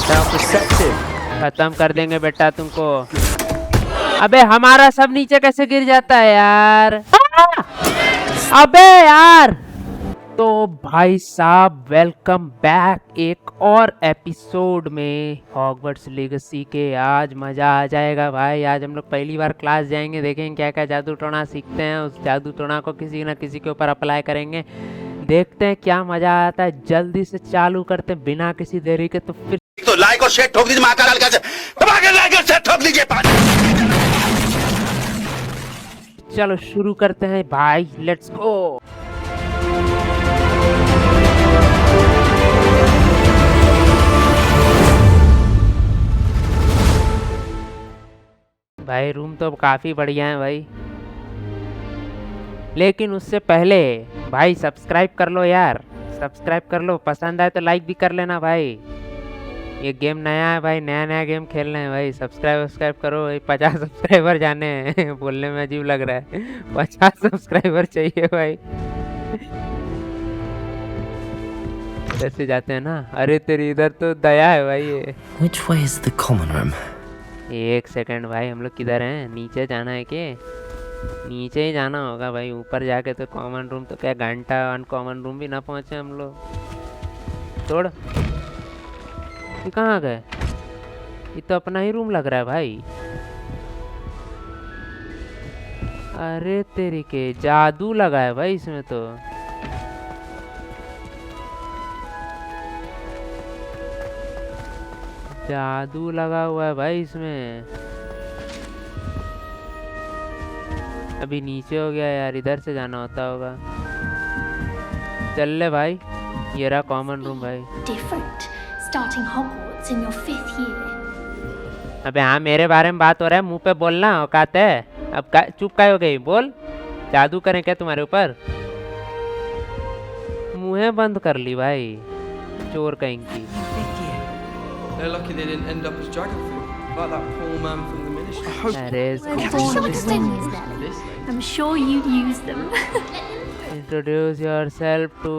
खत्म कर देंगे बेटा तुमको। अबे हमारा सब नीचे कैसे गिर जाता है यार। अबे यार। तो भाई साहब वेलकम बैक एक और एपिसोड में हॉगवर्ट्स लेगेसी के। आज मज़ा आ जाएगा भाई। आज हम लोग पहली बार क्लास जाएंगे, देखेंगे क्या क्या जादू टोना सीखते हैं। उस जादू टोना को किसी न किसी के ऊपर अप्लाई करेंगे, देखते हैं क्या मज़ा आता है। जल्दी से चालू करते हैं बिना किसी देरी के। तो फिर तो लाइक और शेयर ठोक दीजिए, महाकाल का दबा के लाइक और शेयर ठोक दीजिए। चलो शुरू करते हैं भाई, लेट्स गो। भाई रूम तो काफ़ी बढ़िया है भाई, लेकिन उससे पहले भाई सब्सक्राइब कर लो यार, सब्सक्राइब कर लो। पसंद आए तो लाइक भी कर लेना भाई। ये गेम नया है भाई, नया नया गेम खेल रहे हैं भाई। सब्सक्राइब करो भाई। 50 सब्सक्राइबर जाने हैं। बोलने में अजीब लग रहा है, 50 सब्सक्राइबर चाहिए भाई। कैसे जाते हैं ना। अरे तेरी इधर तो दया है भाई। ये Which way is the common room? एक सेकंड भाई, हम लोग किधर हैं? नीचे जाना है के? नीचे ही जाना होगा भाई। ऊपर जाके तो कॉमन रूम तो क्या घंटा अनकॉमन रूम भी ना पहुंचे हम लोग। तोड़ ये कहाँ गए? ये तो अपना ही रूम लग रहा है भाई। अरे तेरी के जादू लगा है भाई इसमें तो। जादू लगा हुआ है भाई इसमें। अभी नीचे हो गया यार, इधर से जाना होता होगा। चल ले भाई, ये रहा कॉमन रूम भाई। Different, starting Hogwarts in your 5th year. अबे हाँ, मेरे बारे में बात हो रहा है, मुंह पे बोलना औकात है। अब चुप काय हो गई? बोल। जादू करें क्या तुम्हारे ऊपर? मुँह बंद कर ली भाई, चोर कहेंगी। They're lucky they didn't end up as dragon fruit, like that poor man from the ministry. अरे I'm sure you'd use them. Introduce yourself to.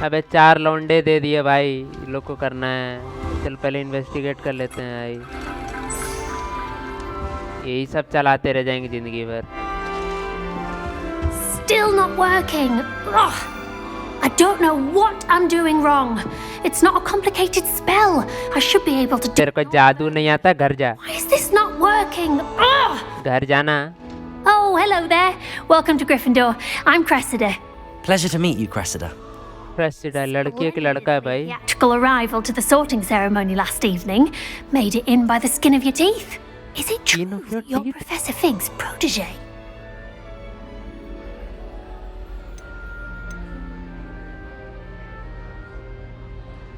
अबे 4 लौंडे दे दिए भाई, इन लोग को करना है। चल पहले इन्वेस्टिगेट कर लेते हैं भाई। यही सब चलाते रह जाएंगे जिंदगी भर। Still not working. Ugh. I don't know what I'm doing wrong. It's not a complicated spell. I should be able to do. तेरे को जादू नहीं आता? घर जा। Why is this not working? Ugh. घर जाना। Oh, hello there. Welcome to Gryffindor. I'm Cressida. Pleasure to meet you, Cressida. Cressida लड़की एक लड़का है भाई। Theatrical arrival to the sorting ceremony last evening. Made it in by the skin of your teeth. Is it true Skin of your that you're teeth? Professor Fig's protege?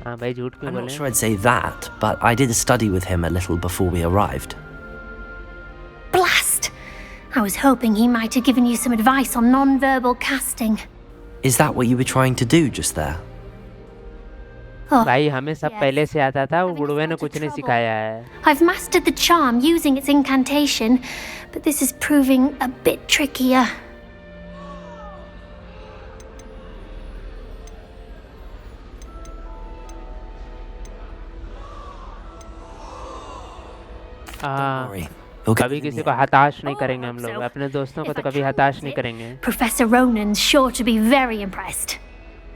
हाँ भाई, झूठ क्यों I'm not बोले? sure I'd say that, but I did study with him a little before we arrived. Blast! I was hoping he might have given you some advice on non-verbal casting. Is that what you were trying to do just there? Oh, भाई हमें सब yes. पहले से आता था, वो Having बुढ़वे ने a lot of कुछ नहीं trouble. सिखाया है। I've mastered the charm using its incantation, but this is proving a bit trickier. Don't worry. We'll get कभी there in किसी the को end. हताश नहीं करेंगे हम Oh, लोग। so अपने दोस्तों को if तो I कभी can हताश use नहीं it, करेंगे। Professor Ronan's sure to be very impressed.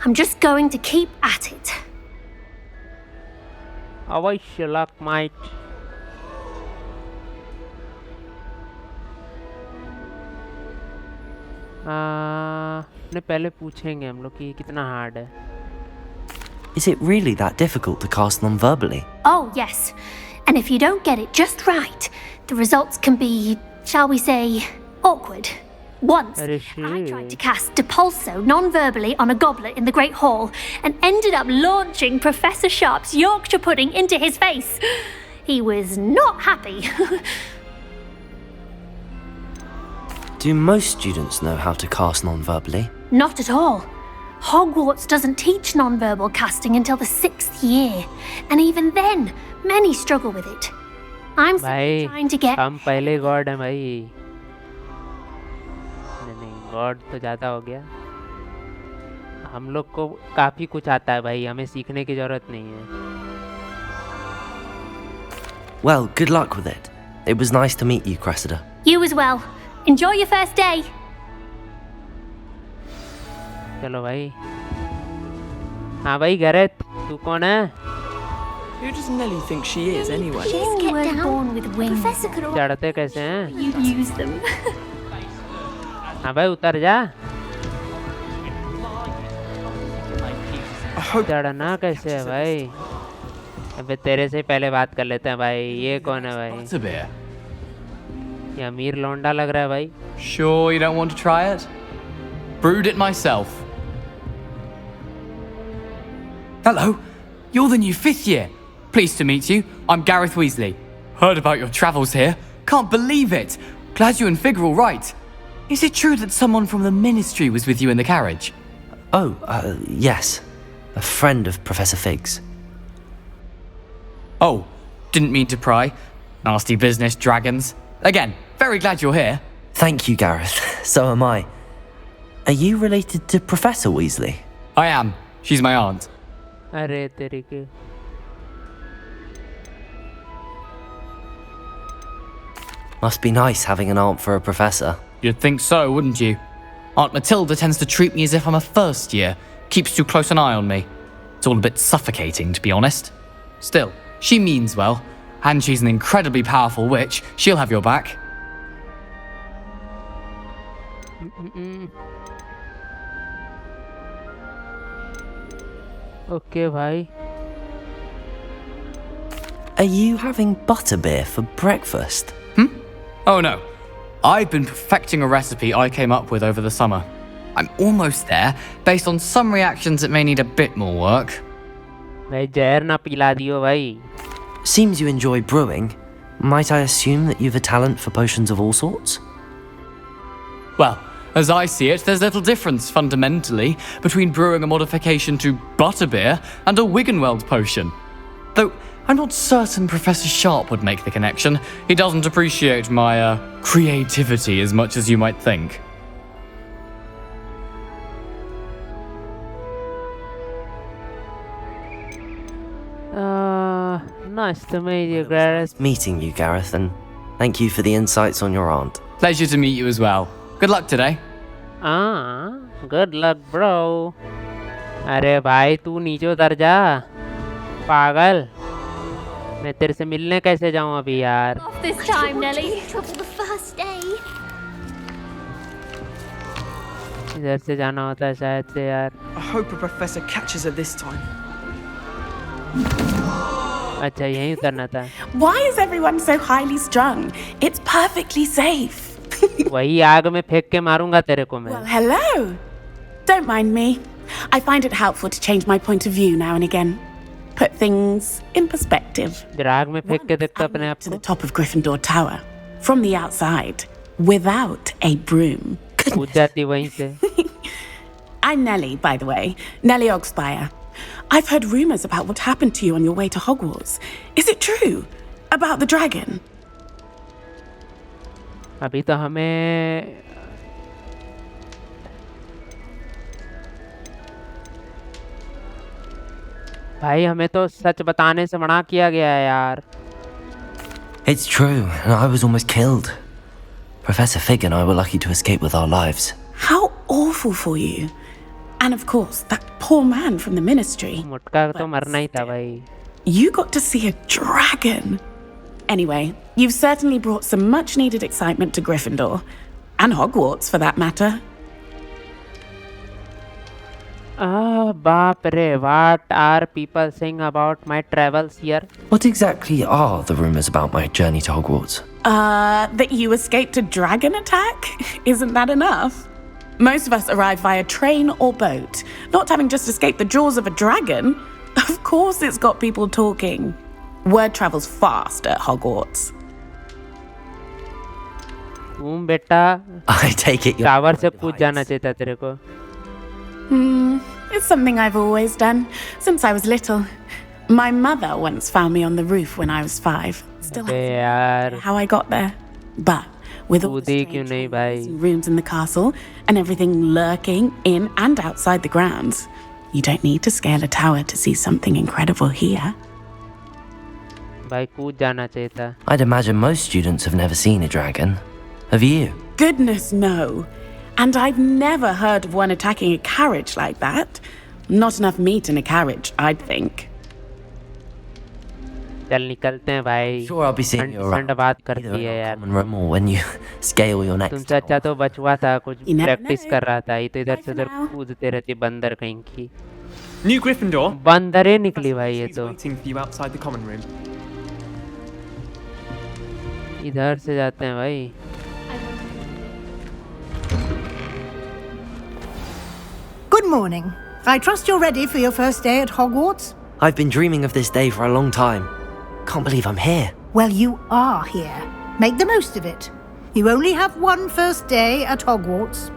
I'm just going to keep at it. अवश्य लक माइट। ने पहले पूछेंगे हम लोग कि कितना हार्ड है। Is it really that difficult to cast non-verbally? Oh, yes. And if you don't get it just right, the results can be, shall we say, awkward. Once, अरे I tried to shit। cast Depulso non-verbally on a goblet in the Great Hall and ended up launching Professor Sharp's Yorkshire pudding into his face. He was not happy. Do most students know how to cast non-verbally? Not at all. Hogwarts doesn't teach non-verbal casting until the 6th year, and even then, many struggle with it. I'm simply भाई trying to get. हम पहले God हैं भाई। नहीं, God तो ज़्यादा हो गया। हम लोग को काफ़ी कुछ आता है भाई, हमें सीखने की ज़रूरत नहीं है। Well, good luck with it. It was nice to meet you, Cressida. You as well. Enjoy your first day. चलो भाई. हाँ भाई गैरेथ, तू कौन है? Who does Nelly think she is, anyway? You weren't born with wings. Professor could चढ़ते कैसे हैं? you use them. हाँ भाई उतर जा. I hope चढ़ना कैसे है भाई? अबे तेरे से पहले बात कर लेते हैं भाई. ये कौन है भाई? Butterbeer. ये अमीर लौंडा लग रहा है भाई. Sure you don't want to try it? Brewed it myself. Hello, you're the new 5th year. Pleased to meet you. I'm Gareth Weasley. Heard about your travels here. Can't believe it. Glad you and Fig are all right. Is it true that someone from the Ministry was with you in the carriage? Oh, yes. A friend of Professor Fig's. Oh, didn't mean to pry. Nasty business, dragons. Again, very glad you're here. Thank you, Gareth. So am I. Are you related to Professor Weasley? I am. She's my aunt. अरे तेरी के. Must be nice having an aunt for a professor. You'd think so, wouldn't you? Aunt Matilda tends to treat me as if I'm a first year. Keeps too close an eye on me. It's all a bit suffocating, to be honest. Still, she means well. And she's an incredibly powerful witch. She'll have your back. Okay भाई. Are you having butterbeer for breakfast? Oh no. I've been perfecting a recipe I came up with over the summer. I'm almost there, based on some reactions that may need a bit more work. भाई जहर ना पिला दियो भाई. Seems you enjoy brewing. Might I assume that you've a talent for potions of all sorts? Well, as I see it, there's little difference, fundamentally, between brewing a modification to butterbeer and a Wiggenweld potion. Though, I'm not certain Professor Sharp would make the connection. He doesn't appreciate my, creativity as much as you might think. Nice to meet you, Gareth. Meeting you, Gareth, and thank you for the insights on your aunt. Pleasure to meet you as well. Good luck today. Good luck, bro. अरे भाई तू नीचे उतर जा. पागल. मैं तेरे से मिलने कैसे जाऊं अभी यार? Off this time, Nelly. Trouble the first day. इधर से जाना होता है शायद से यार. I hope a professor catches her this time. अच्छा यहीं उतरना था. Why is everyone so highly strung? It's perfectly safe. वही आग में फेंक के मारूंगा तेरे को मैं. Well, hello. Don't mind me. I find it helpful to change my point of view now and again. Put things in perspective. आग में फेंक के देखता अपने आप To the को. top of Gryffindor Tower, from the outside, without a broom. कूद जाती वहीं से. I'm Nelly, by the way. Nelly Ogspire. I've heard rumors about what happened to you on your way to Hogwarts. Is it true? About the dragon? अभी तो हमें भाई हमें तो सच बताने से मना किया गया है यार. It's true, and I was almost killed. Professor Fig and I were lucky to escape with our lives. How awful for you. And of course, that poor man from the Ministry. मुटका तो मरना ही था भाई. You got to see a dragon. Anyway, you've certainly brought some much needed excitement to Gryffindor. And Hogwarts, for that matter. बाप रे. What are people saying about my travels here? What exactly are the rumors about my journey to Hogwarts? That you escaped a dragon attack? Isn't that enough? Most of us arrive via train or boat. Not having just escaped the jaws of a dragon, of course it's got people talking. Word travels fast at Hogwarts. तुम बेटा I take it you're tower से कूद जाना चाहिए था तेरे को. It's something I've always done, since I was little. My mother once found me on the roof when I was 5. Still अबे hasn't यार how I got there. But with all the कूदी क्यों strange नहीं rooms भाई? and rooms in the castle and everything lurking in and outside the grounds, you don't need to scale a tower to see something incredible here. भाई कूद जाना चाहिए था. I'd imagine most students have never seen a dragon. Have you? Goodness, no. And I've never heard of one attacking a carriage like that. Not enough meat in a carriage, I'd think. चल निकलते हैं भाई. Sure, I'll be seeing you ठंड around. बात Either करती in है our यार. common room or when you scale your next तुमसे अच्छा तो बचवा था, कुछ You never प्रैक्टिस know. कर रहा था. ये तो इधर Bye से for उधर now. कूदते रहती बंदर कहीं की. New Gryffindor. बंदरे निकली भाई ये He's तो. waiting for you outside the common room. इधर से जाते हैं भाई. Good morning. I trust you're ready for your first day at Hogwarts? I've been dreaming of this day for a long time. Can't believe I'm here. Well, you are here. Make the most of it. You only have one first day at Hogwarts.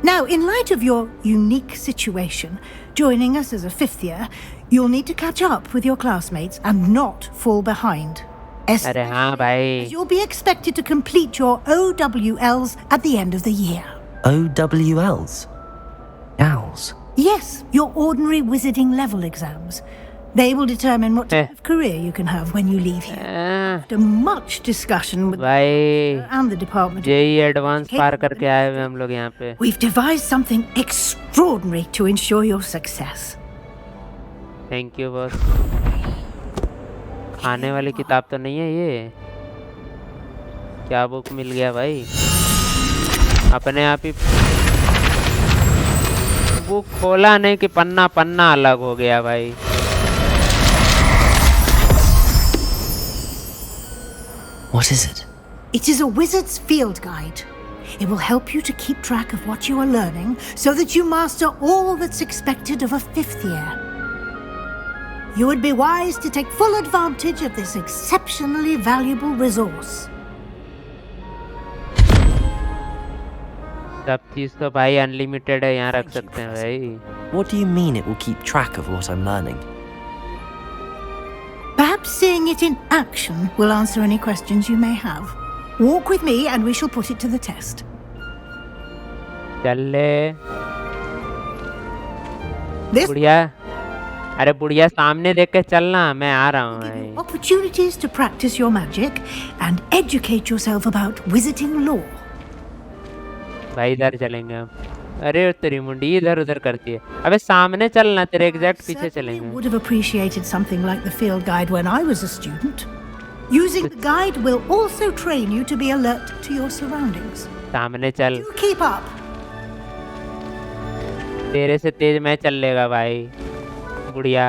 Now, in light of your unique situation, joining us as a fifth year, you'll need to catch up with your classmates and not fall behind. अरे हाँ भाई. You'll be expected to complete your OWLs at the end of the year. OWLs? Owls? Yes, your ordinary wizarding level exams. They will determine what type of career you can have when you leave here. After much discussion with भाई and the department, JEE advance पार करके आए हुए हम लोग यहाँ पे. we've devised something extraordinary to ensure your success. Thank you boss. खाने वाली किताब तो नहीं है ये. क्या बुक मिल गया भाई. अपने आप ही बुक खोला नहीं कि पन्ना पन्ना अलग हो गया भाई. What is it? It is a wizard's field guide. It will help you to keep track of what you are learning so that you master all that's expected of a fifth year. You would be wise to take full advantage of this exceptionally valuable resource. सब चीज तो भाई unlimited है, यहाँ रख सकते हैं भाई. What do you mean it will keep track of what I'm learning? Perhaps seeing it in action will answer any questions you may have. Walk with me and we shall put it to the test. चल ले This बुढ़िया. अरे बुढ़िया सामने देख के चलना, मैं आ रहा हूँ will give you भाई. opportunities to practice your magic and educate yourself about wizarding lore. भाई इधर चलेंगे हम. अरे तेरी मुंडी इधर उधर करती है. अबे सामने चलना, तेरे एग्जैक्ट पीछे Certainly चलेंगे. would have appreciated something like the field guide when I was a student. Using the guide will also train you to be alert to your surroundings. सामने चल. Do keep up. तेरे से तेज मैं चल लेगा भाई. बुढ़िया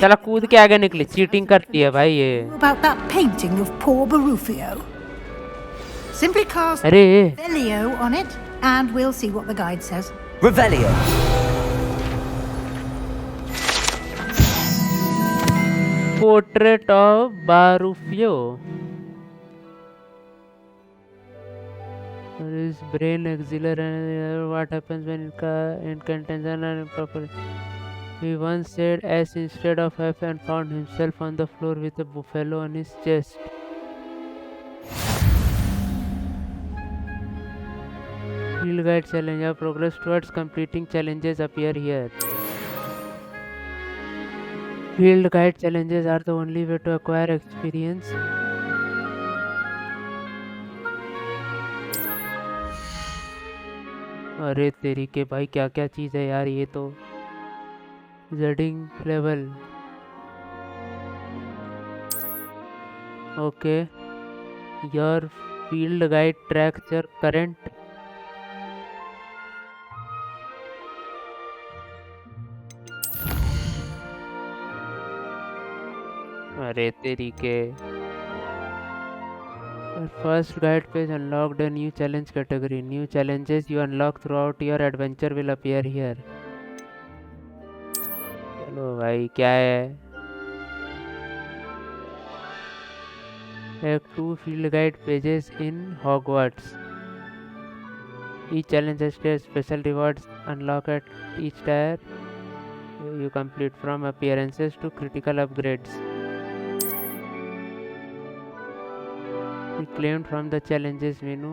चला कूद के आगे निकली. चीटिंग करती है भाई ये. About that painting of poor Barufio. Simply cast अरे Velio on it and we'll see what the guide says. Revelio! Portrait of Barruffio. His brain axillary and what happens when incantation and proper. He once said S instead of F and found himself on the floor with a buffalo on his chest. Field guide challenge. Our progress towards completing challenges appear here. Field guide challenges are the only way to acquire experience. अरे तेरी के भाई क्या क्या चीज है यार ये तो. Judging level. Okay. Your field guide tracks your current. अरे तेरी के. First guide page unlocked a new challenge category. New challenges you unlock throughout your adventure will appear here. चलो भाई क्या है. Have 2 field guide pages in Hogwarts. Each challenge has special rewards unlocked at each tier you complete, from appearances to critical upgrades. Reclaimed from the challenges menu.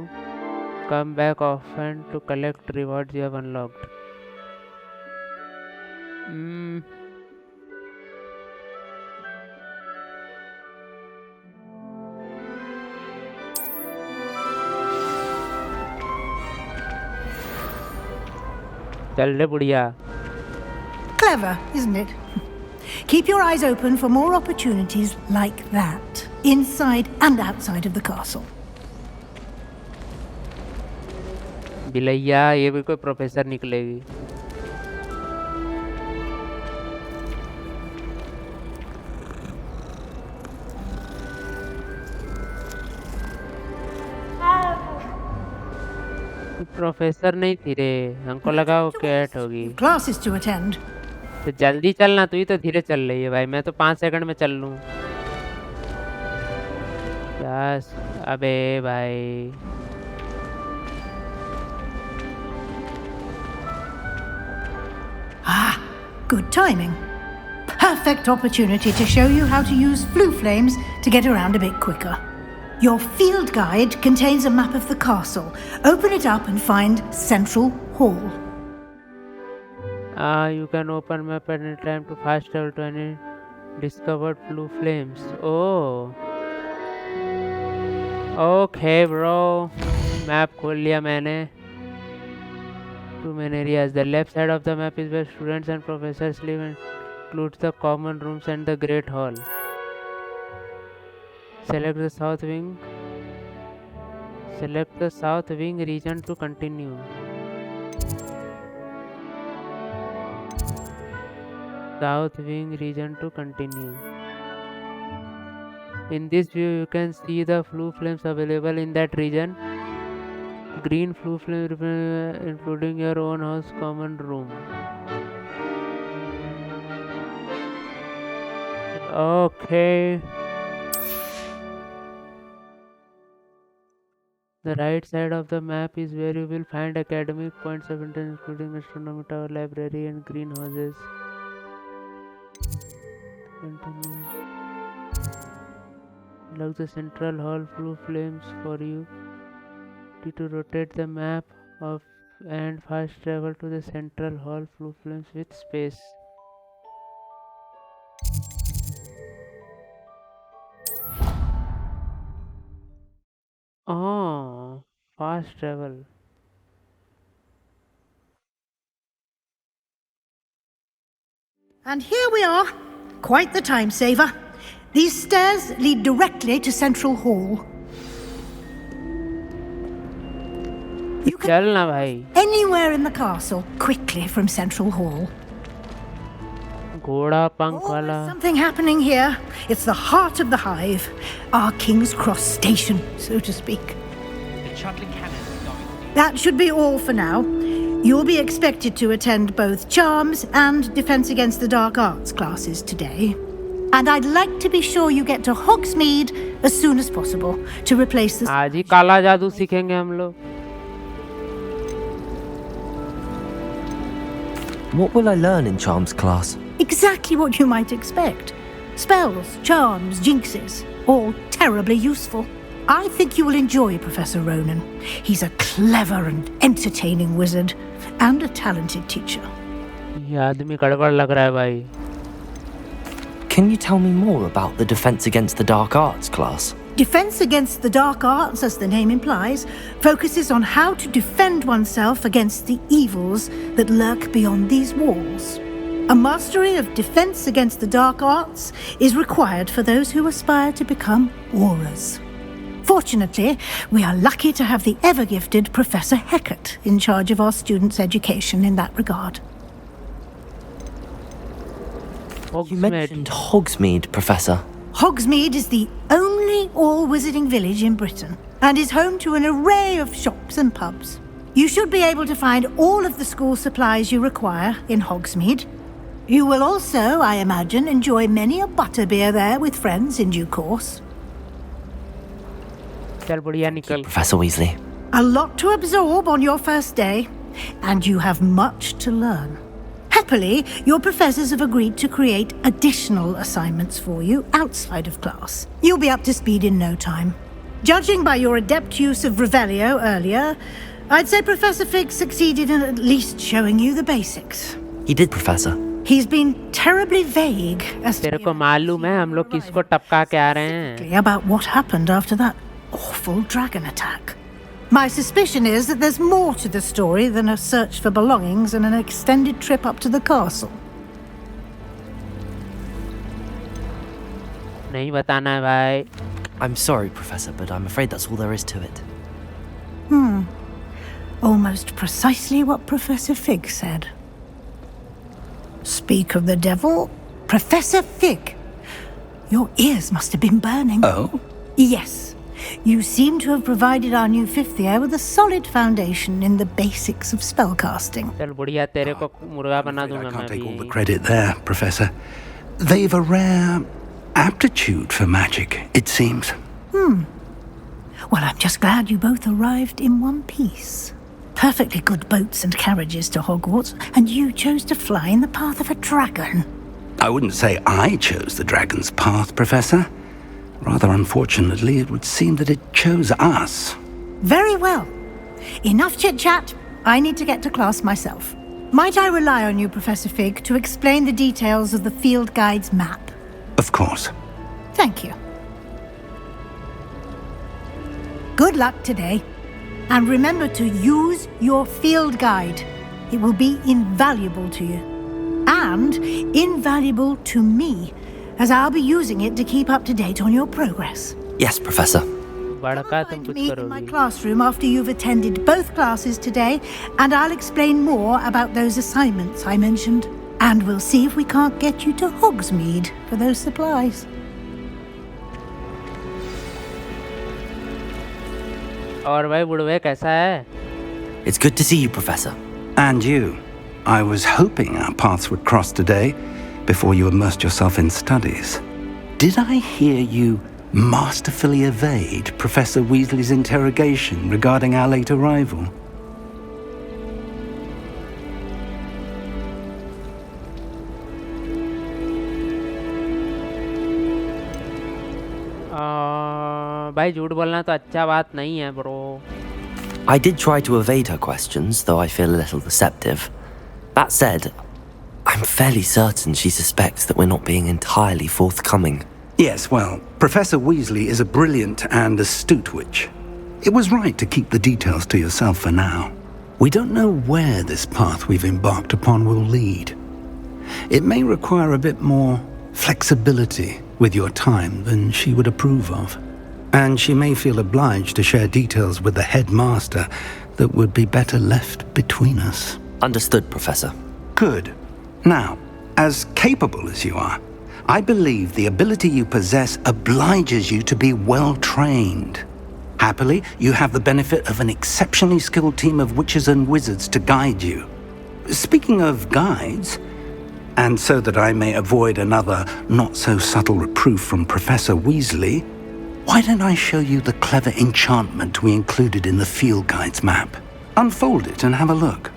Come back often to collect rewards you have unlocked. चल रे बुढ़िया. Clever, isn't it? Keep your eyes open for more opportunities like that, inside and outside of the castle. बिलैया, ये भी कोई professor निकलेगी. Professor नहीं थी रे, हमको लगा वो कैट होगी. Classes to attend. तो जल्दी चलना, तू ही तो धीरे चल रही है भाई. मैं तो 5 सेकंड में चल लूं. यस, अबे भाई. Ah, good timing. Perfect opportunity to show you how to use flue flames to get around a bit quicker. Your field guide contains a map of the castle. Open it up and find Central Hall. You can open map at any time to fast travel to any discovered blue flames. Oh. Okay, bro. Map खोल लिया मैंने. Two main areas. The left side of the map is where students and professors live and includes the common rooms and the great hall. Select the south wing. Select the south wing region to continue. South wing region to continue. In this view, you can see the flue flames available in that region. Green flue flame including your own house common room. Okay. The right side of the map is where you will find academic points of interest including astronomy tower, library and greenhouses. Continue. Look the central hall flue flames for you. To rotate the map of and fast travel to the central hall flue flames with space. Oh, fast travel. And here we are. Quite the time saver. These stairs lead directly to Central Hall. You can चल ना भाई. anywhere in the castle quickly from Central Hall. घोड़ा पंख Oh, वाला. there's something happening here. It's the heart of the hive, our King's Cross station, so to speak. That should be all for now. You'll be expected to attend both Charms and Defense Against the Dark Arts classes today. And I'd like to be sure you get to Hogsmeade as soon as possible to replace the... आज ही काला जादू सीखेंगे हम लोग. What will I learn in Charms class? Exactly what you might expect. Spells, charms, jinxes, all terribly useful. I think you will enjoy Professor Ronan. He's a clever and entertaining wizard and a talented teacher. ये आदमी गड़बड़ लग रहा है भाई. Can you tell me more about the Defense Against the Dark Arts class? Defense Against the Dark Arts, as the name implies, focuses on how to defend oneself against the evils that lurk beyond these walls. A mastery of Defense Against the Dark Arts is required for those who aspire to become auras. Fortunately, we are lucky to have the ever-gifted Professor Hecat in charge of our students' education in that regard. You mentioned Hogsmeade, Professor. Hogsmeade is the only all-wizarding village in Britain and is home to an array of shops and pubs. You should be able to find all of the school supplies you require in Hogsmeade. You will also, I imagine, enjoy many a butterbeer there with friends in due course. चल बढ़िया निकल. Professor Weasley. A lot to absorb on your first day, and you have much to learn. Happily, your professors have agreed to create additional assignments for you outside of class. You'll be up to speed in no time. Judging by your adept use of Revelio earlier, I'd say Professor Fig succeeded in at least showing you the basics. He did, Professor. He's been terribly vague as तेरे को मालूम है हम लोग किसको टपका के आ रहे हैं. about what happened after that awful dragon attack. My suspicion is that there's more to the story than a search for belongings and an extended trip up to the castle. नहीं बताना है भाई. I'm sorry, Professor, but I'm afraid that's all there is to it. Almost precisely what Professor Fig said. Speak of the devil, Professor Fig. Your ears must have been burning. Oh? Yes. You seem to have provided our new fifth year with a solid foundation in the basics of spellcasting. चल बढ़िया तेरे को मुर्गा बना I दूंगा can't मैं take all the भी. credit there, Professor. They've a rare aptitude for magic, it seems. Well, I'm just glad you both arrived in one piece. Perfectly good boats and carriages to Hogwarts, and you chose to fly in the path of a dragon. I wouldn't say I chose the dragon's path, Professor. Rather unfortunately, it would seem that it chose us. Very well. Enough chit-chat. I need to get to class myself. Might I rely on you, Professor Fig, to explain the details of the field guide's map? Of course. Thank you. Good luck today. And remember to use your field guide. It will be invaluable to you. And invaluable to me, as I'll be using it to keep up to date on your progress. Yes, Professor. बड़का तुम Find कुछ me in my करोगी. classroom after you've attended both classes today, and I'll explain more about those assignments I mentioned. And we'll see if we can't get you to Hogsmeade for those supplies. और भाई बुढ़वे कैसा है? It's good to see you, Professor. And you. I was hoping our paths would cross today before you immersed yourself in studies. Did I hear you masterfully evade Professor Weasley's interrogation regarding our late arrival? भाई झूठ बोलना तो अच्छा बात नहीं है bro. I did try to evade her questions, though I feel a little deceptive. That said, I'm fairly certain she suspects that we're not being entirely forthcoming. Yes, well, Professor Weasley is a brilliant and astute witch. It was right to keep the details to yourself for now. We don't know where this path we've embarked upon will lead. It may require a bit more flexibility with your time than she would approve of. And she may feel obliged to share details with the headmaster that would be better left between us. Understood, Professor. Good. Now, as capable as you are, I believe the ability you possess obliges you to be well trained. Happily, you have the benefit of an exceptionally skilled team of witches and wizards to guide you. Speaking of guides, and so that I may avoid another not-so-subtle reproof from Professor Weasley, why don't I show you the clever enchantment we included in the field guide's map? Unfold it and have a look.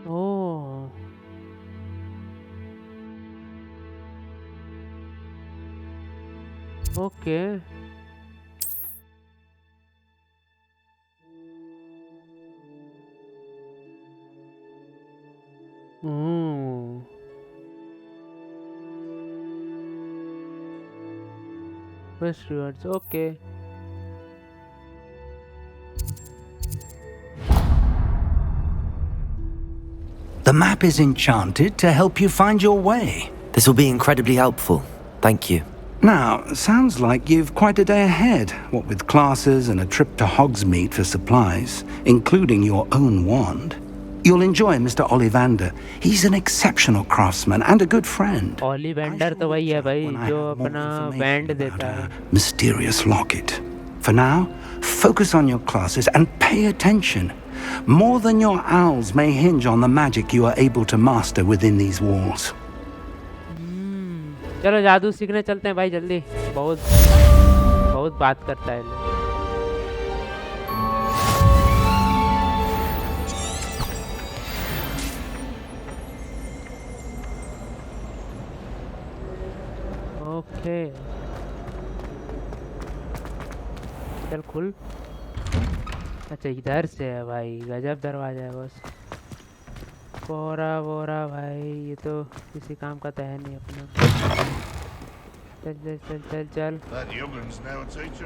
Oh. Okay. First rewards, okay. The map is enchanted to help you find your way. This will be incredibly helpful. Thank you. Now, sounds like you've quite a day ahead, what with classes and a trip to Hogsmeade for supplies, including your own wand. You'll enjoy Mr. Ollivander. He's an exceptional craftsman and a good friend. Ollivander तो वही है भाई जो अपना band देता है. Mysterious locket. For now, focus on your classes and pay attention. More than your owls may hinge on the magic you are able to master within these walls. चलो जादू सीखने चलते हैं भाई जल्दी. बहुत बात करता है. ओके चल खुल. अच्छा इधर से है भाई. गजब दरवाजा है बस. बोरा बोरा भाई, ये तो किसी काम का तो है नहीं अपना। चल चल चल चल चल।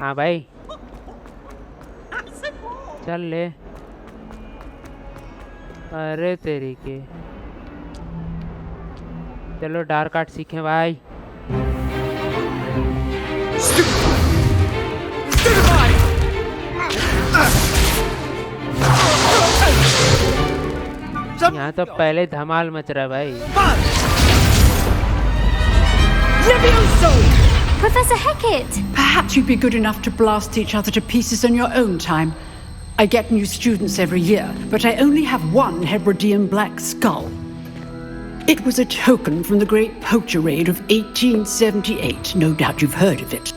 हाँ भाई चल ले। अरे तेरी के, चलो डार्क आर्ट सीखें भाई। यहाँ तो पहले धमाल मच रहा है भाई। Professor Hecat! Perhaps you'd be good enough to blast each other to pieces on your own time. I get new students every year, but I only have one Hebridean black skull. It was a token from the Great Poacher Raid of 1878. No doubt you've heard of it.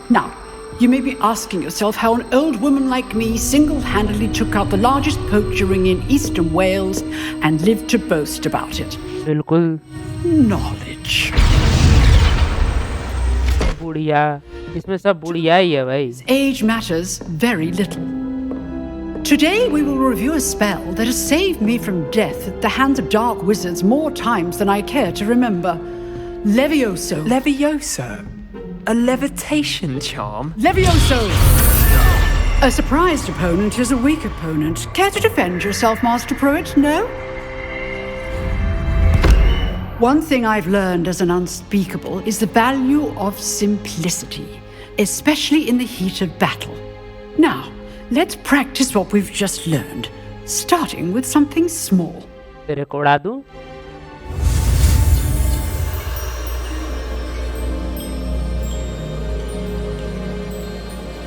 Now, you may be asking yourself how an old woman like me single-handedly took out the largest poacher ring in eastern Wales and lived to boast about it. बिल्कुल Knowledge. बुढ़िया, इसमें सब बुढ़िया ही है भाई। Age matters very little. Today we will review a spell that has saved me from death at the hands of dark wizards more times than I care to remember. Levioso. Levioso? A levitation charm? Levioso! A surprised opponent is a weak opponent. Care to defend yourself, Master Pruitt? No? One thing I've learned as an unspeakable is the value of simplicity, especially in the heat of battle. Now, let's practice what we've just learned, starting with something small. तेरे को उड़ा दूं?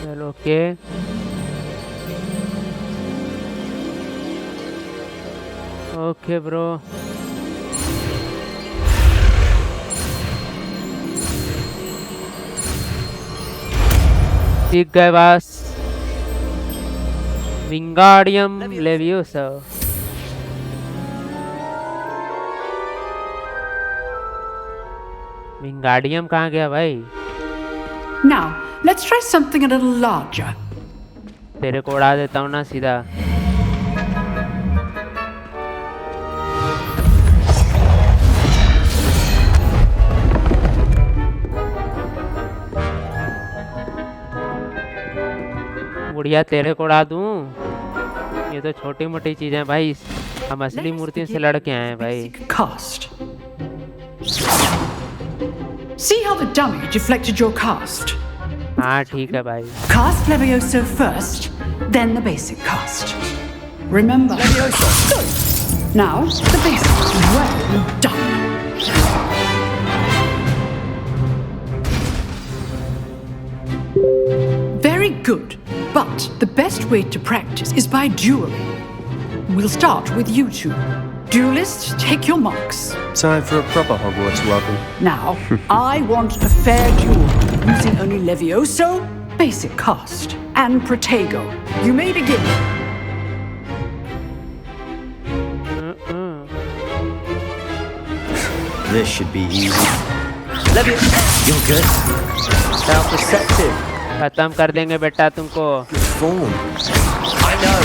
चलो okay. Okay bro. सीख गए बस। Wingardium leviosa. Wingardium कहाँ गया भाई? Now, let's try something a little larger. तेरे को उड़ा देता हूँ ना सीधा। बुढ़िया तेरे को उड़ा दूं? ये तो छोटी मोटी चीजें भाई, हम असली मूर्तियों से लड़ के आए हैं भाई। Cast. See how the dummy deflected your cast? हाँ ठीक है भाई। Cast Levioso first, then the basic cast. Remember. Levioso. Good. Now, the basic. Well done. Very good. But the best way to practice is by dueling. We'll start with you two. Duelists, take your marks. Time for a proper Hogwarts welcome. Now, I want a fair duel, using only Levioso, basic cast, and Protego. You may begin. This should be easy. Levioso, you're good. Self-receptive. खत्म कर देंगे बेटा तुमको। Form. I know.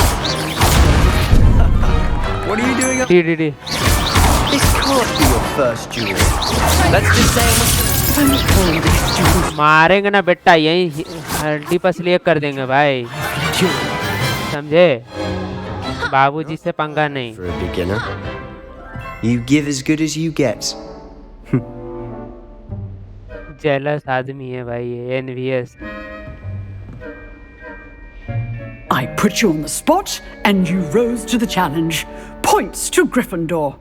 What are you doing up? D This can't be your first duel. Let's just say मारेंगे ना बेटा, यही हड्डी पसली कर देंगे भाई, समझे? बाबूजी से पंगा नहीं। For a beginner, you give as good as you get. Jealous आदमी है भाई ये, NVS. I put you on the spot, and you rose to the challenge. Points to Gryffindor.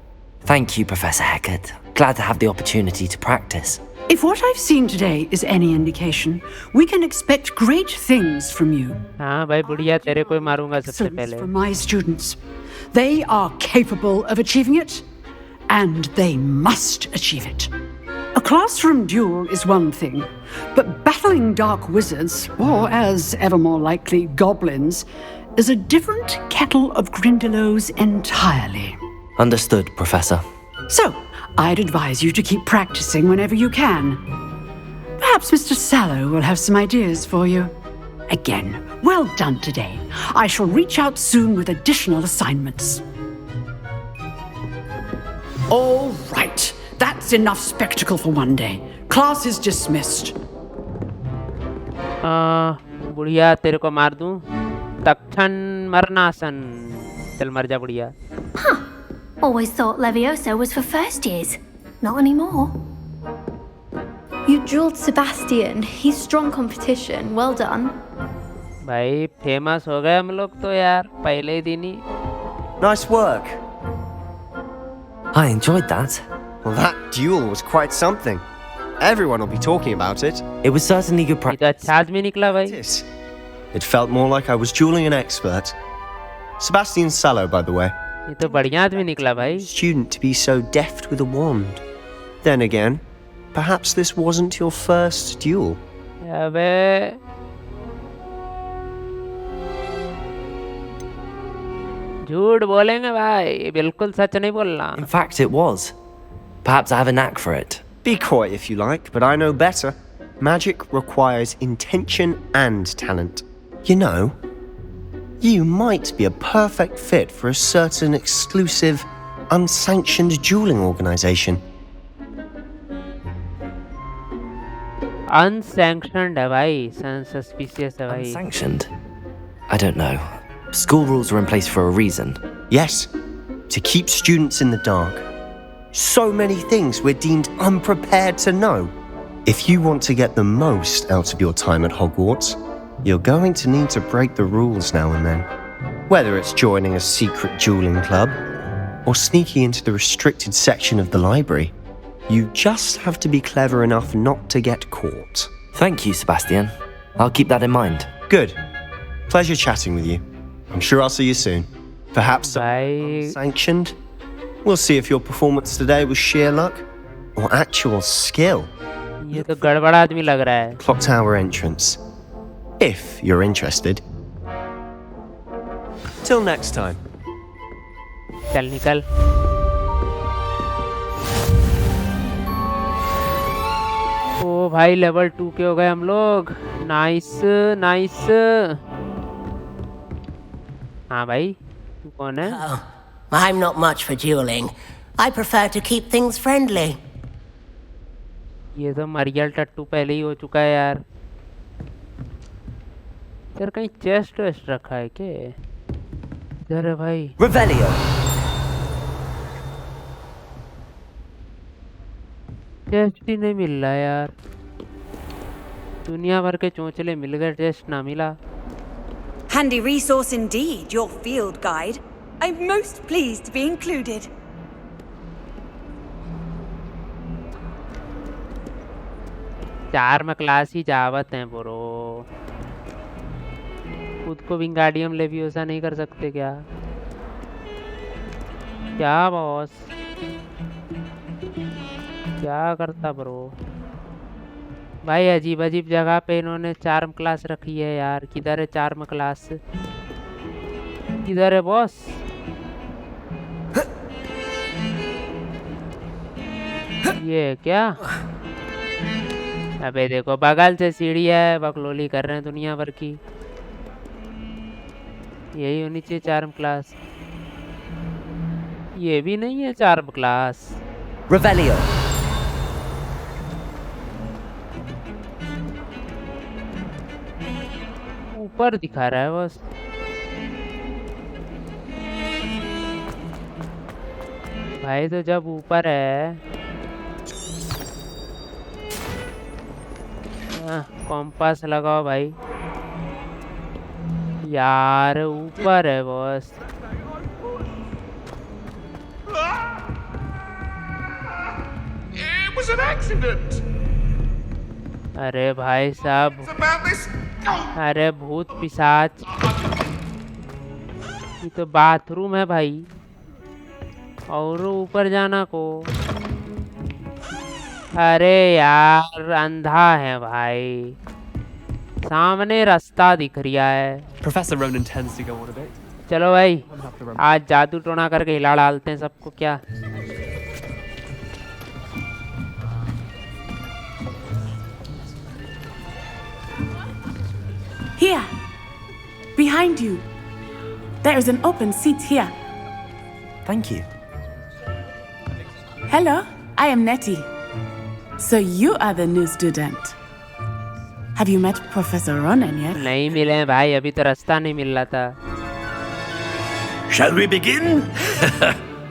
Thank you, Professor Hecat. Glad to have the opportunity to practice. If what I've seen today is any indication, we can expect great things from you. हाँ भाई बुढ़िया, तेरे को ही मारूंगा सबसे पहले। For my students, they are capable of achieving it, and they must achieve it. A classroom duel is one thing, but battling dark wizards, or as ever more likely, goblins, is a different kettle of Grindylows entirely. Understood, Professor. So, I'd advise you to keep practicing whenever you can. Perhaps Mr. Sallow will have some ideas for you. Again, well done today. I shall reach out soon with additional assignments. All right. That's enough spectacle for one day. Class is dismissed. बुढ़िया तेरे को मार दूं तक्षण मरनासन चल मर जा बुढ़िया Always thought Levioso was for first years. Not anymore. You dueled Sebastian. He's strong competition. Well done. भाई फेमस हो गए हम लोग तो यार पहले ही दिन ही Nice work. I enjoyed that. Well, that duel was quite something. Everyone will be talking about it. It was certainly good ये practice. तो अच्छा आदमी निकला भाई It felt more like I was dueling an expert. Sebastian Sallow, by the way. ये तो बढ़िया आदमी निकला भाई Student to be so deft with a wand. Then again, perhaps this wasn't your first duel. अबे झूठ बोलेंगे भाई बिल्कुल सच नहीं बोलना In fact, it was. Perhaps I have a knack for it. Be coy if you like, but I know better. Magic requires intention and talent. You know, you might be a perfect fit for a certain exclusive, unsanctioned dueling organization. unsanctioned है भाई suspicious है भाई Unsanctioned? I don't know. School rules are in place for a reason. Yes, to keep students in the dark. So many things we're deemed unprepared to know. If you want to get the most out of your time at Hogwarts, you're going to need to break the rules now and then. Whether it's joining a secret dueling club or sneaking into the restricted section of the library, you just have to be clever enough not to get caught. Thank you, Sebastian. I'll keep that in mind. Good. Pleasure chatting with you. I'm sure I'll see you soon. Perhaps भाई sanctioned. We'll see if your performance today was sheer luck or actual skill. ये तो गड़बड़ आदमी लग रहा है Clock tower entrance. If you're interested. Till next time. चल निकल ओ भाई लेवल 2 के हो गए हम लोग नाइस नाइस हाँ भाई तू कौन है Oh, I'm not much for dueling. I prefer to keep things friendly. ये तो मरियल टट्टू पहले ही हो चुका है यार यार कहीं चेस्ट वेस्ट रखा है क्या इधर है भाई Revelio. टेस्ट ही नहीं मिल रहा यार दुनिया भर के चोंचले मिल गए टेस्ट ना मिला Handy resource indeed, your field guide. I'm most pleased to be included. चार में क्लास ही जावत हैं ब्रो खुद को विंगार्डियम लेवियोसा नहीं कर सकते क्या क्या बॉस क्या करता ब्रो भाई अजीब अजीब जगह पे इन्होंने चार्म क्लास रखी है यार किधर है चार्म क्लास किधर है बॉस ये क्या अबे देखो बगल से सीढ़ी है बकलोली कर रहे हैं दुनिया भर की यही होनी चाहिए चार्म क्लास ये भी नहीं है चार्म क्लास Revelio. ऊपर दिखा रहा है बस भाई तो जब ऊपर है कॉम्पास लगाओ भाई यार ऊपर है बस It was an accident. अरे भाई साहब अरे भूत पिशाच ये तो बाथरूम है भाई और ऊपर जाना को अरे यार अंधा है भाई सामने रास्ता दिख रहा है Professor Ronan tends to go on a bit. चलो भाई आज जादू टोना करके हिला डालते हैं सबको क्या Here, behind you. There is an open seat here. Thank you. Hello, I am Nettie. So you are the new student. Have you met Professor Ronan yet? नहीं मिले हैं भाई, अभी तो रास्ता नहीं मिल रहा था. Shall we begin?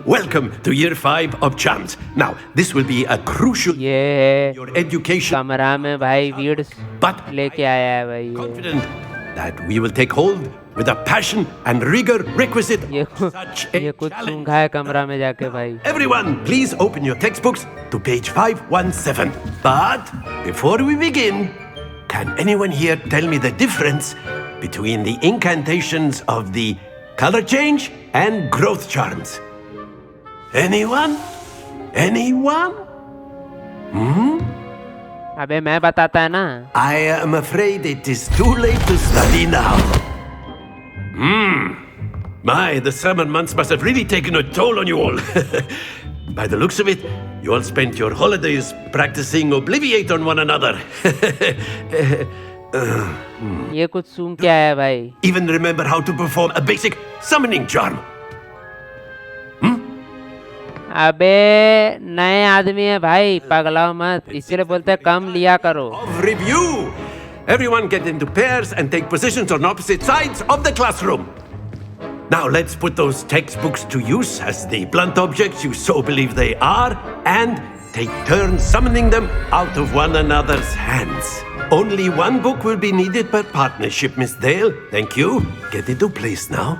Welcome to Year 5 of Charms. Now, this will be a crucial your education. कमरा में भाई वीड्स लेके आया है भाई. Confident that we will take hold with the passion and rigor requisite. ये कुछ सूंघा है कमरा में जाके भाई. Everyone, please open your textbooks to page 517. But before we begin, can anyone here tell me the difference between the incantations of the color change and growth charms? Anyone? Anyone? अबे मैं बताता है ना. I am afraid it is too late to study now. My, the summer months must have really taken a toll on you all. By the looks of it, you all spent your holidays practicing Obliviate on one another. ये कुछ सूंघ के आया है भाई. Even remember how to perform a basic summoning charm. अबे नए आदमी है भाई, पगलाओ मत, इसीलिए बोलते हैं कम लिया करो. Review. Everyone get into pairs and take positions on opposite sides of the classroom. Now let's put those textbooks to use as the blunt objects you so believe they are, and take turns summoning them out of one another's hands. Only one book will be needed per partnership, Miss Dale. Thank you. Get into place now.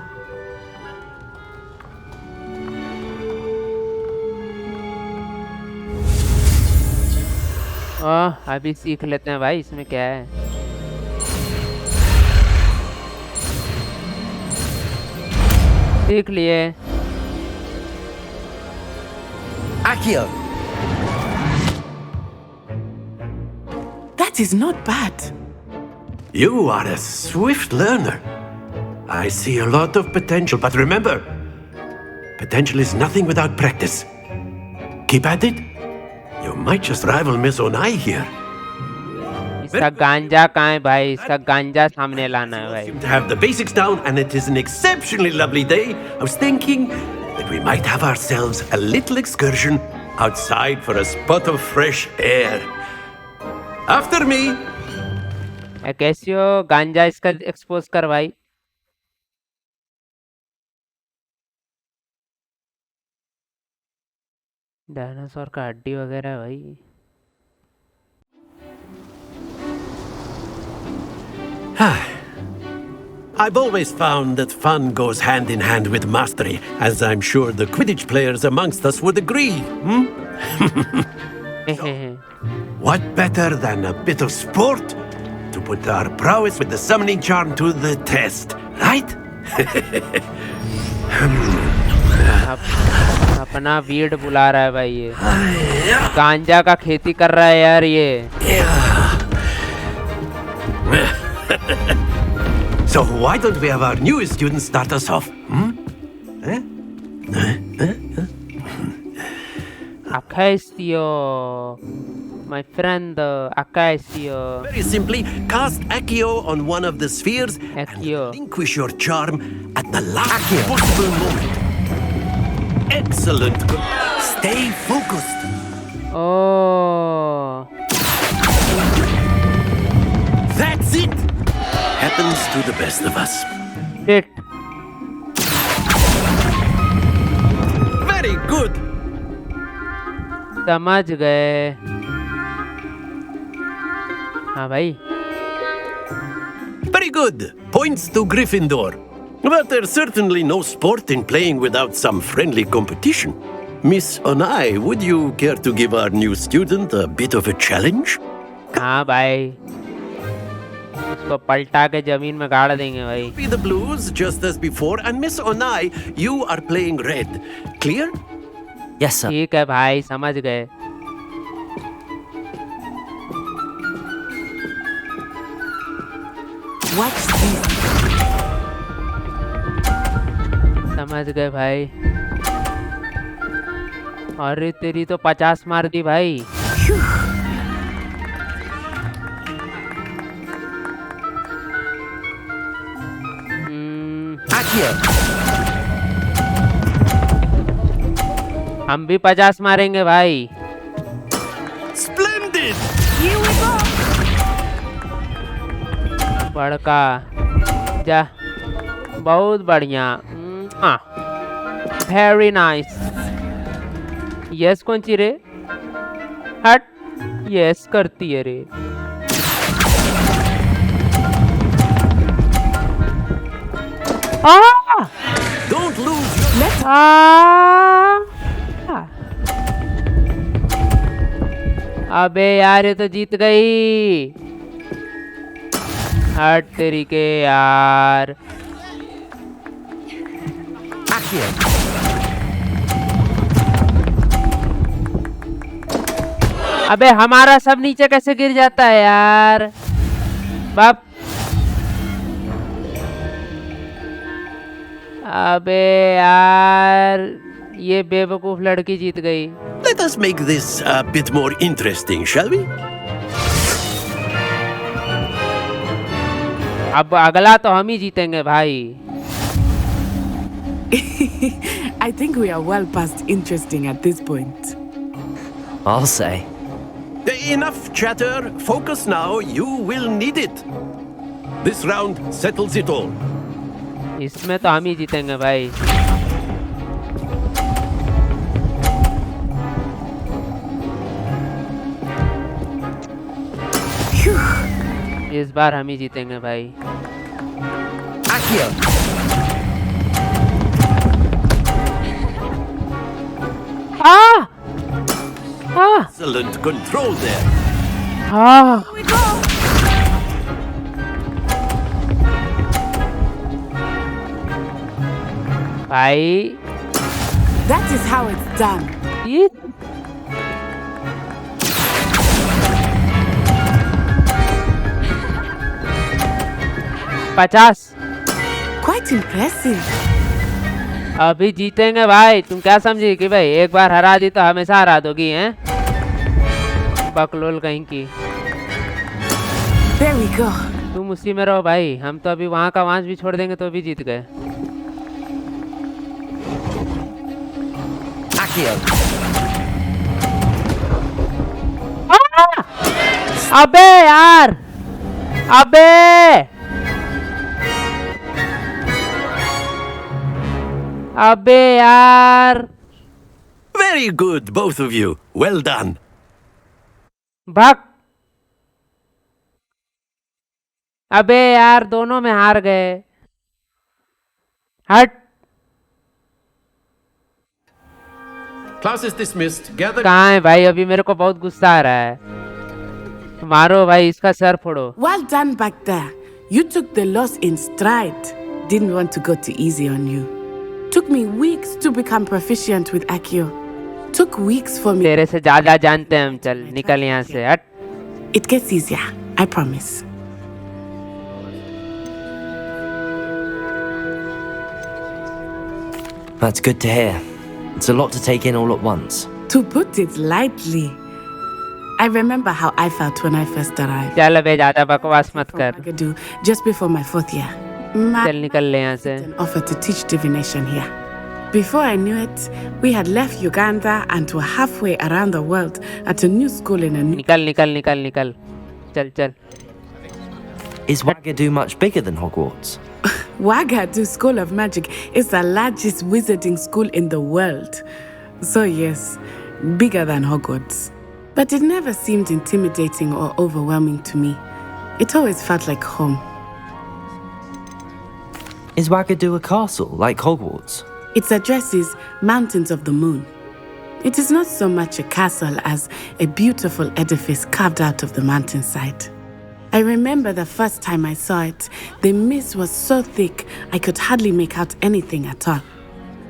अभी सीख लेते हैं भाई, इसमें क्या है. सीख लिए. Accio. That is not bad. You are a swift learner. I see a lot of potential, but remember, potential is nothing without practice. Keep at it. You might just rival Miss Onai here. इसका गांजा कहाँ है भाई, इसका गांजा सामने लाना है भाई. To have the basics down, and it is an exceptionally lovely day. I was thinking that we might have ourselves a little excursion outside for a spot of fresh air. After me. कैसी हो, गांजा इसका expose कर भाई. Dinosaur का हड्डी वगैरह है भाई. I've always found that fun goes hand in hand with mastery, as I'm sure the Quidditch players amongst us would agree. What better than a bit of sport to put our prowess with the summoning charm to the test, right? अपना weed बुला रहा है भाई. ये गांजा का खेती कर रहा है यार ये. So why don't we have our newest student start us off? Accio, my friend Accio. Very simply, cast Accio on one of the spheres and relinquish your charm at the last possible moment. Excellent. Stay focused. Oh. That's it. Happens to the best of us. Shit. Very good. समझ गए. हाँ भाई. Very good. Points to Gryffindor. But there's certainly no sport in playing without some friendly competition. Miss Onai, would you care to give our new student a bit of a challenge? हाँ भाई. उसको पलटा के जमीन में गाड़ देंगे भाई. Be the blues just as before, and Miss Onai, you are playing red. Clear? Yes, sir. ठीक है भाई, समझ गए. What's this? समझ गए भाई. अरे तेरी तो 50 मार दी भाई. हम भी 50 मारेंगे भाई। Splendid! Here we go! बड़का जा, बहुत बढ़िया। Very nice. यस कौन सी रे? हट, यस करती है रे। Don't lose your... अबे यार, ये तो जीत गई। हट तेरी के यार। अबे हमारा सब नीचे कैसे गिर जाता है यार? बाप। अबे यार, ये बेवकूफ लड़की जीत गई। Let us make this a bit more interesting, shall we? अब अगला तो हम ही जीतेंगे भाई। I think we are well past interesting at this point. I'll say. Enough chatter. Focus now. You will need it. This round settles it all. इसमें तो हम ही जीतेंगे भाई। इस बार हम ही जीतेंगे भाई। Excellent control there. भाई, That is how it's done. ये $50। Quite impressive. अभी जीतेंगे भाई। तुम क्या समझी कि भाई एक बार हरा दी तो हमेशा हरा दोगी हैं? बकलोल कहीं की। There we go. तुम उसी में रहो भाई। हम तो अभी वहां का वहां भी छोड़ देंगे तो भी जीत गए। अबे यार, अबे अबे यार। Very good, both of you. Well done. भाग। अबे यार, दोनों में हार गए। हट। Class is dismissed. Gather. कहाँ है भाई? अभी मेरे को बहुत गुस्सा आ रहा है। मारो भाई, इसका sir फोड़ो। Well done back there. You took the loss in stride. Didn't want to go too easy on you. Took me weeks to become proficient with Akio. Took weeks for me. तेरे से ज्यादा जानते हैं हम। चल निकल यहाँ से, हट। It gets easier, I promise. That's good to hear. It's a lot to take in all at once. To put it lightly, I remember how I felt when I first arrived. चल बे, ज्यादा बकवास मत कर। Just before my 4th year. चल निकल ले यहाँ से। Offered to teach divination here. Before I knew it, we had left Uganda and were halfway around the world at a new school in a new... निकल निकल निकल निकल। चल चल। Is Wagadu much bigger than Hogwarts? Wagadu School of Magic is the largest wizarding school in the world. So yes, bigger than Hogwarts. But it never seemed intimidating or overwhelming to me. It always felt like home. Is Wagadu a castle like Hogwarts? Its address is Mountains of the Moon. It is not so much a castle as a beautiful edifice carved out of the mountainside. I remember the first time I saw it, the mist was so thick I could hardly make out anything at all.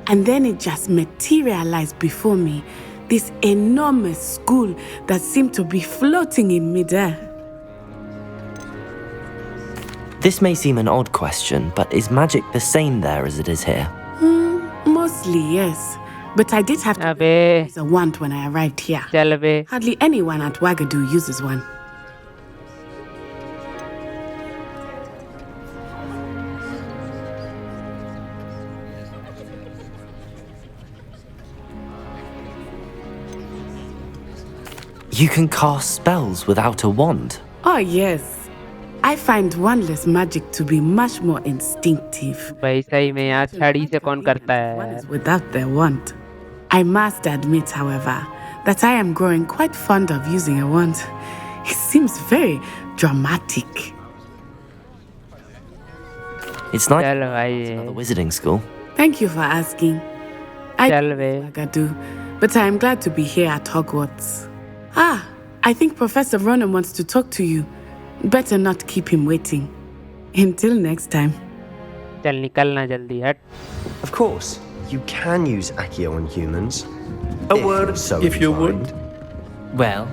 And then it just materialized before me, this enormous school that seemed to be floating in midair. This may seem an odd question, but is magic the same there as it is here? Mostly, yes. But I did have to use a wand when I arrived here. Hardly anyone at Wagadu uses one. You can cast spells without a wand. Oh, yes. I find wandless magic to be much more instinctive. भाई सही में यार छड़ी से कौन करता है One यार? is without their wand. I must admit, however, that I am growing quite fond of using a wand. It seems very dramatic. It's nice चल भाई another wizarding school. Thank you for asking. I चल वे Gadu, but I am glad to be here at Hogwarts. Ah, I think Professor Ronan wants to talk to you. Better not keep him waiting. Until next time. चल निकलना जल्दी हट. Of course, you can use Accio on humans. A word, so if you would. Well,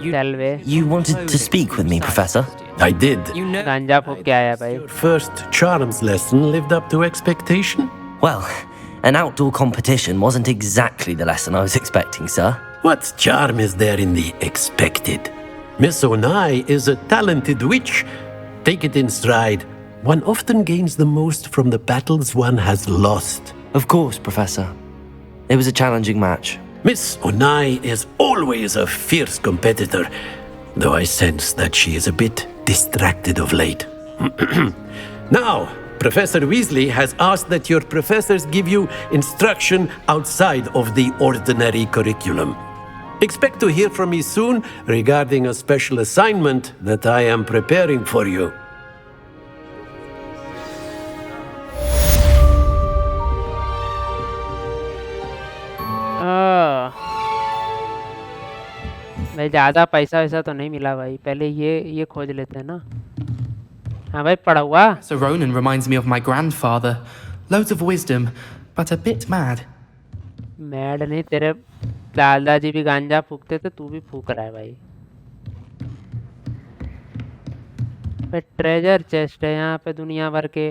चल वे. you wanted to speak with me, Professor. I did. गांजा फूक के आया भाई. First charms lesson lived up to expectation? Well, an outdoor competition wasn't exactly the lesson I was expecting, sir. What charm is there in the expected? Miss Onai is a talented witch. Take it in stride. One often gains the most from the battles one has lost. Of course, Professor. It was a challenging match. Miss Onai is always a fierce competitor, though I sense that she is a bit distracted of late. Now, Professor Weasley has asked that your professors give you instruction outside of the ordinary curriculum. Expect to hear from me soon regarding a special assignment that I am preparing for you. भाई ज़्यादा पैसा वैसा तो नहीं मिला भाई. पहले ये खोज लेते हैं ना. हाँ भाई पढ़ा हुआ. So Ronan reminds me of my grandfather. Loads of wisdom, but a bit mad. Mad नहीं, तेरे दादाजी भी गांजा फूकते थे, तू भी फूक रहा है भाई. भाई ट्रेजर चेस्ट है यहाँ पे दुनिया भर के.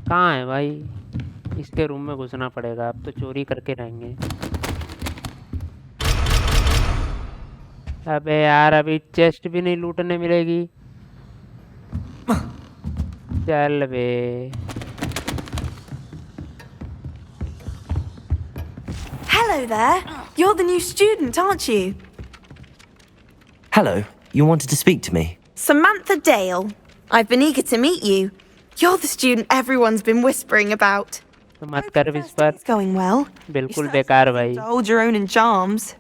कहाँ है भाई? इसके रूम में घुसना पड़ेगा. अब तो चोरी करके रहेंगे. अबे यार अभी चेस्ट भी नहीं लूटने मिलेगी. चल बे. Hello there. You're the new student, aren't you? Hello, you wanted to speak to me? Samantha Dale. I've been eager to meet you. You're the student everyone's been whispering about. तो मत कर इस पर. It's going well. बिल्कुल बेकार भाई. To hold your own in charms.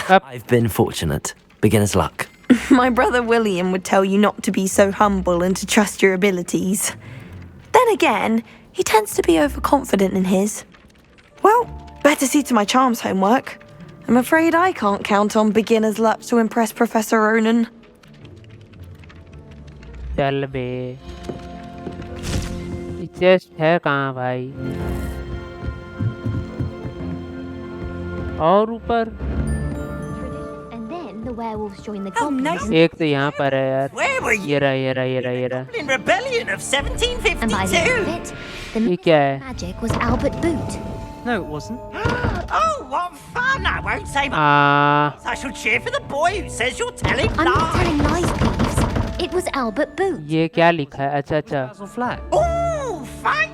I've been fortunate. Beginner's luck. My brother William would tell you not to be so humble and to trust your abilities. Then again, he tends to be overconfident in his. Well, better see to my charms homework. I'm afraid I can't count on beginner's luck to impress Professor Ronan. चल बे. Chest है कहाँ भाई? और ऊपर The werewolves join the goblins. एक तो यहाँ पर है यार. ये रहा. In rebellion of 1752. And by the end of it, the ये क्या है? magic was Albert Boot. No, it wasn't. Oh, what fun! I won't say much. I shall cheer for the boy who says you're telling I'm not lies. telling lies, Peeves. It was Albert Boot. ये क्या लिखा है? अच्छा. Oh, fight!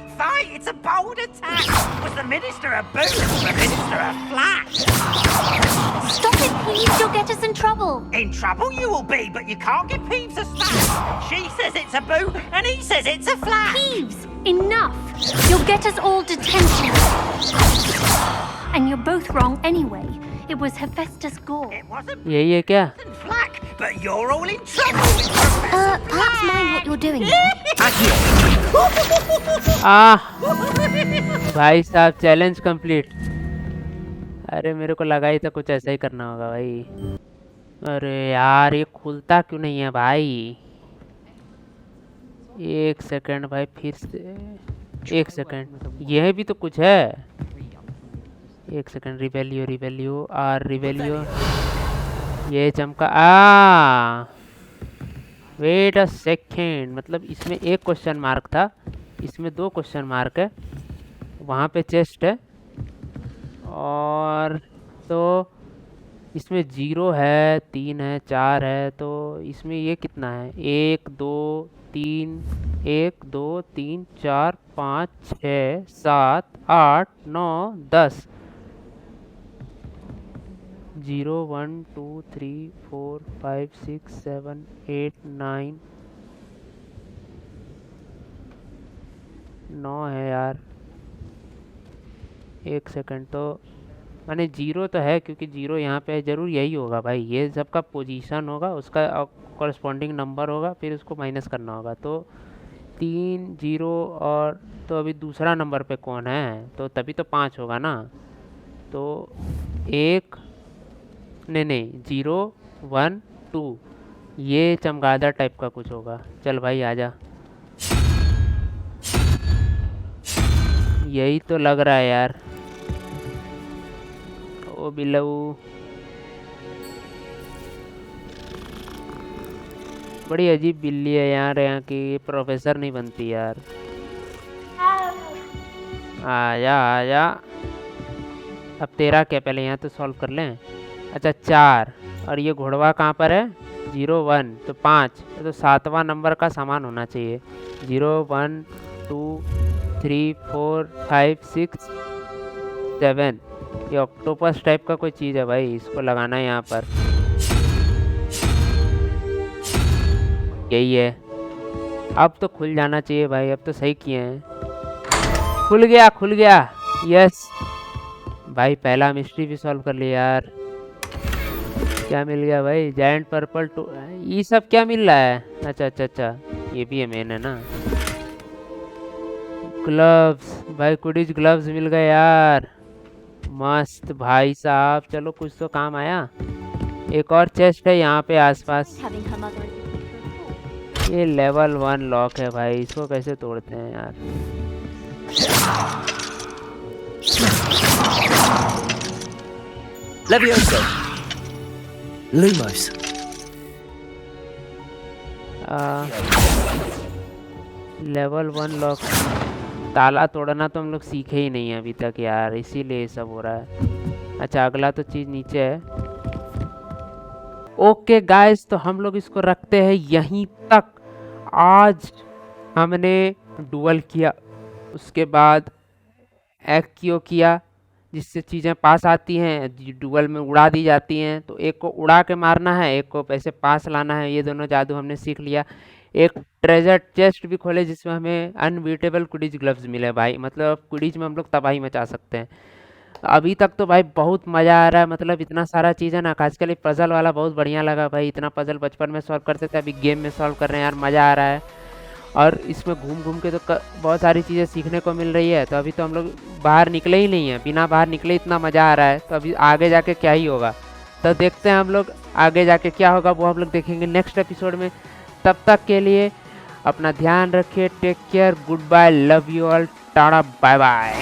It's a bold attack. Was the minister a boot or the minister a flat? Stop it, Peeves. You'll get us in trouble. In trouble you will be, but you can't give Peeves a smack. She says it's a boot and he says it's a flat. Peeves, enough. You'll get us all detention. And you're both wrong anyway. It was Hephaestus Gore. It wasn't ये क्या? flack, but you're all in trouble with Professor Perhaps mind what you're doing. भाई साहब challenge complete. अरे मेरे को लगा ही था कुछ ऐसा ही करना होगा भाई. अरे यार ये खुलता क्यों नहीं है भाई? एक सेकंड भाई फिर से. एक सेकंड. यह भी तो कुछ है. एक सेकंड. रिवेलियो रिवेलियो. ये चमका. Wait a second. मतलब इसमें एक क्वेश्चन मार्क था, इसमें 2 क्वेश्चन मार्क है. वहाँ पे चेस्ट है और तो इसमें 0 है, 3 है, 4 है. तो इसमें ये कितना है? 1 2 3 1 2 3 4 5 6 7 8 9 10 0 1 2 3 4 5 6 7 8 9 9 है यार। एक सेकंड, तो मैंने 0 तो है क्योंकि 0 यहाँ पे है, जरूर यही होगा भाई। ये सबका पोजीशन होगा, उसका कॉरस्पॉन्डिंग नंबर होगा, फिर उसको माइनस करना होगा। तो 3 0 और तो अभी दूसरा नंबर पे कौन है, तो तभी तो 5 होगा ना। तो 1 नहीं 0 1 2 ये चमगादड़ टाइप का कुछ होगा। चल भाई आजा, यही तो लग रहा है यार। ओ बिल्लू, बड़ी अजीब बिल्ली है यार यहाँ की, प्रोफेसर नहीं बनती यार। आजा आजा, अब तेरा क्या, पहले यहाँ तो सॉल्व कर लें। अच्छा 4, और ये घोड़वा कहाँ पर है, 0 1 तो 5, तो 7वां नंबर का सामान होना चाहिए। 0 1 2 3 4 5 6 7, ये ऑक्टोपस टाइप का कोई चीज़ है भाई, इसको लगाना है यहाँ पर। यही है, अब तो खुल जाना चाहिए भाई, अब तो सही किए हैं। खुल गया खुल गया, यस भाई, पहला मिस्ट्री भी सॉल्व कर लिया यार। क्या मिल गया भाई, जायंट पर्पल टू, ये सब क्या मिल रहा है। अच्छा अच्छा अच्छा, ये भी है मेन है ना। ग्लव्स भाई, कुडिज ग्लव्स मिल गए यार, मस्त भाई साहब। चलो कुछ तो काम आया। एक और चेस्ट है यहाँ पे आसपास, ये लेवल 1 लॉक है भाई, इसको कैसे तोड़ते हैं यार। Levioso. Lumos. लेवल 1 लॉक, ताला तोड़ना तो हम लोग सीखे ही नहीं है अभी तक यार, इसीलिए ये सब हो रहा है। अच्छा अगला तो चीज़ नीचे है। ओके गाइस, तो हम लोग इसको रखते हैं यहीं तक। आज हमने डुअल किया, उसके बाद HOGWARTS किया, जिससे चीज़ें पास आती हैं, डुअल में उड़ा दी जाती हैं। तो एक को उड़ा के मारना है, एक को पैसे पास लाना है, ये दोनों जादू हमने सीख लिया। एक ट्रेजर चेस्ट भी खोले जिसमें हमें अनबीटेबल कुडिज ग्लव्स मिले भाई, मतलब कुडिज में हम लोग तबाही मचा सकते हैं। अभी तक तो भाई बहुत मज़ा आ रहा है, मतलब इतना सारा चीज़ है ना, खासकर ये पज़ल वाला बहुत बढ़िया लगा भाई। इतना पज़ल बचपन में सॉल्व करते थे, अभी गेम में सॉल्व कर रहे हैं यार, मज़ा आ रहा है। और इसमें घूम घूम के तो बहुत सारी चीज़ें सीखने को मिल रही है। तो अभी तो हम लोग बाहर निकले ही नहीं हैं, बिना बाहर निकले इतना मज़ा आ रहा है, तो अभी आगे जाके क्या ही होगा, तो देखते हैं हम लोग आगे जाके क्या होगा, वो हम लोग देखेंगे नेक्स्ट एपिसोड में। तब तक के लिए अपना ध्यान रखिए, take care, good bye, love you all, tata bye bye.